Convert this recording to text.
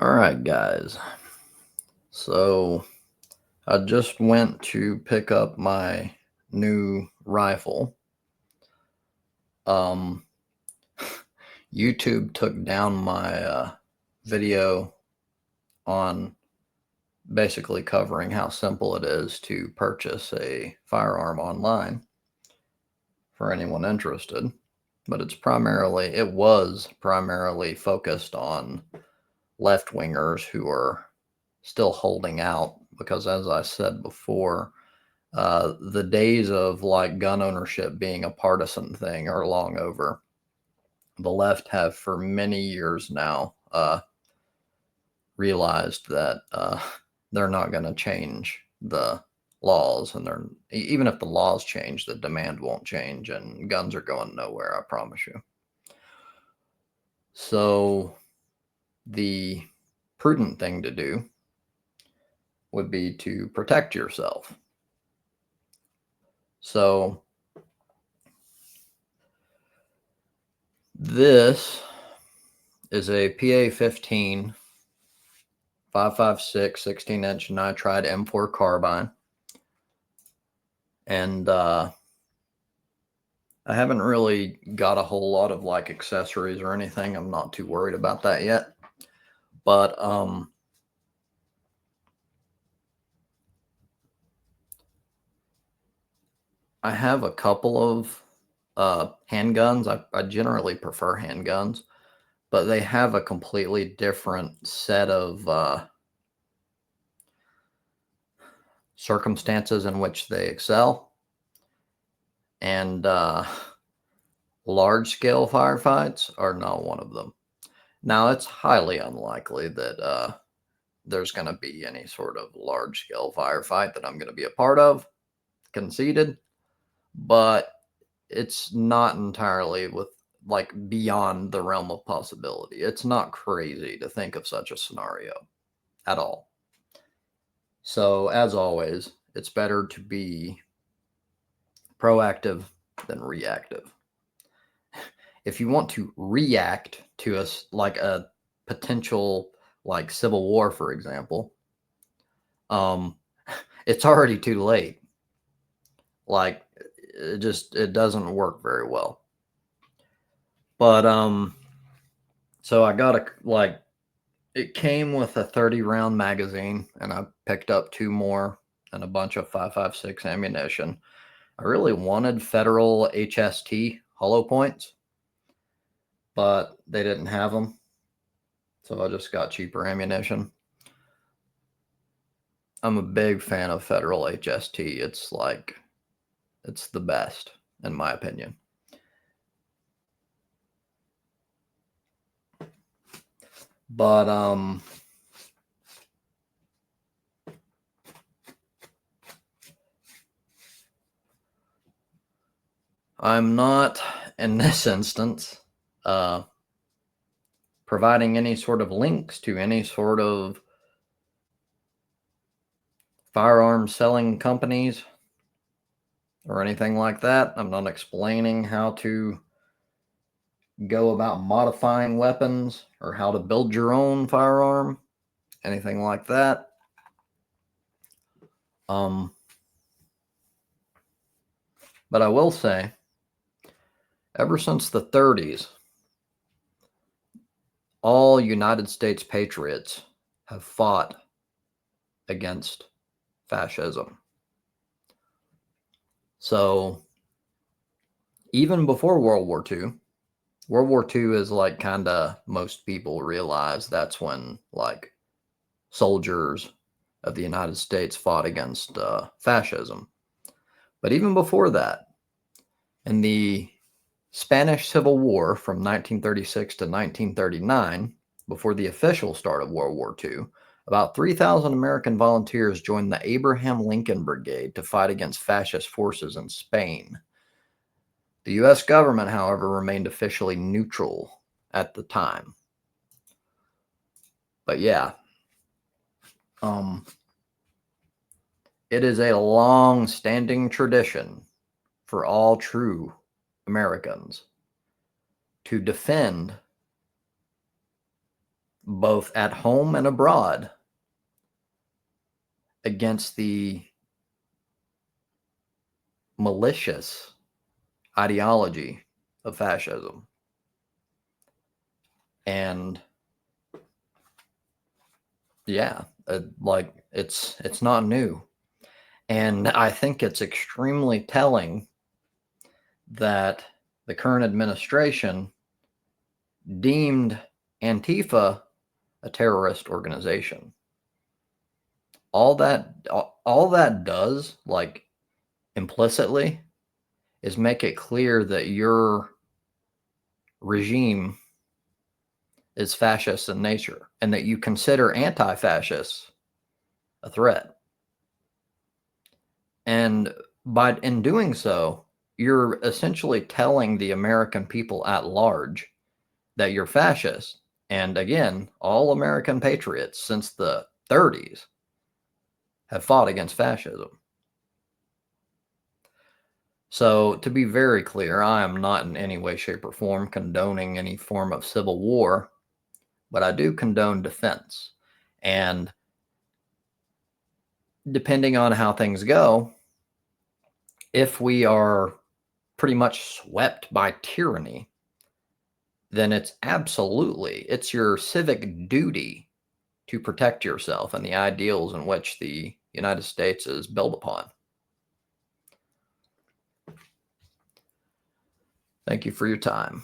All right, guys. So I just went to pick up my new rifle. Um, YouTube took down my video on basically covering how simple it is to purchase a firearm online for anyone interested. But it was primarily focused on left wingers who are still holding out because, as I said before, the days of like gun ownership being a partisan thing are long over. The left have for many years now realized that they're not going to change the laws, and even if the laws change, the demand won't change, and guns are going nowhere. I promise you. So the prudent thing to do would be to protect yourself. So this is a PA-15 5.56 16-inch nitride M4 carbine, and I haven't really got a whole lot of like accessories or anything. I'm not too worried about that yet, but I have a couple of handguns. I generally prefer handguns, but they have a completely different set of circumstances in which they excel. And large scale firefights are not one of them. Now, it's highly unlikely that there's going to be any sort of large scale firefight that I'm going to be a part of, conceded, but it's not entirely beyond the realm of possibility. It's not crazy to think of such a scenario at all. So, as always, it's better to be proactive than reactive. If you want to react to a potential like civil war, for example, it's already too late. Like it doesn't work very well. But so I got it came with a 30 round magazine, and I picked up two more and a bunch of 5.56 ammunition. I really wanted Federal HST hollow points, but they didn't have them, so I just got cheaper ammunition. I'm a big fan of Federal HST. It's the best, in my opinion. But I'm not, in this instance, providing any sort of links to any sort of firearm selling companies or anything like that. I'm not explaining how to go about modifying weapons or how to build your own firearm, anything like that. But I will say, ever since the 30s, all United States patriots have fought against fascism. So even before World War II, World War II is like kind of most people realize that's when like soldiers of the United States fought against fascism. But even before that, in the Spanish Civil War from 1936 to 1939, before the official start of World War II, about 3,000 American volunteers joined the Abraham Lincoln Brigade to fight against fascist forces in Spain. The U.S. government, however, remained officially neutral at the time. But yeah, it is a long-standing tradition for all true Americans to defend both at home and abroad, against the malicious ideology of fascism. And yeah, like it's not new. And I think it's extremely telling that the current administration deemed Antifa a terrorist organization. All that does, like, implicitly, is make it clear that your regime is fascist in nature and that you consider anti-fascists a threat. And in doing so, you're essentially telling the American people at large that you're fascist. And again, all American patriots since the 30s have fought against fascism. So, to be very clear, I am not in any way, shape, or form condoning any form of civil war, but I do condone defense. And depending on how things go, if we are pretty much swept by tyranny, then it's your civic duty to protect yourself and the ideals in which the United States is built upon. Thank you for your time.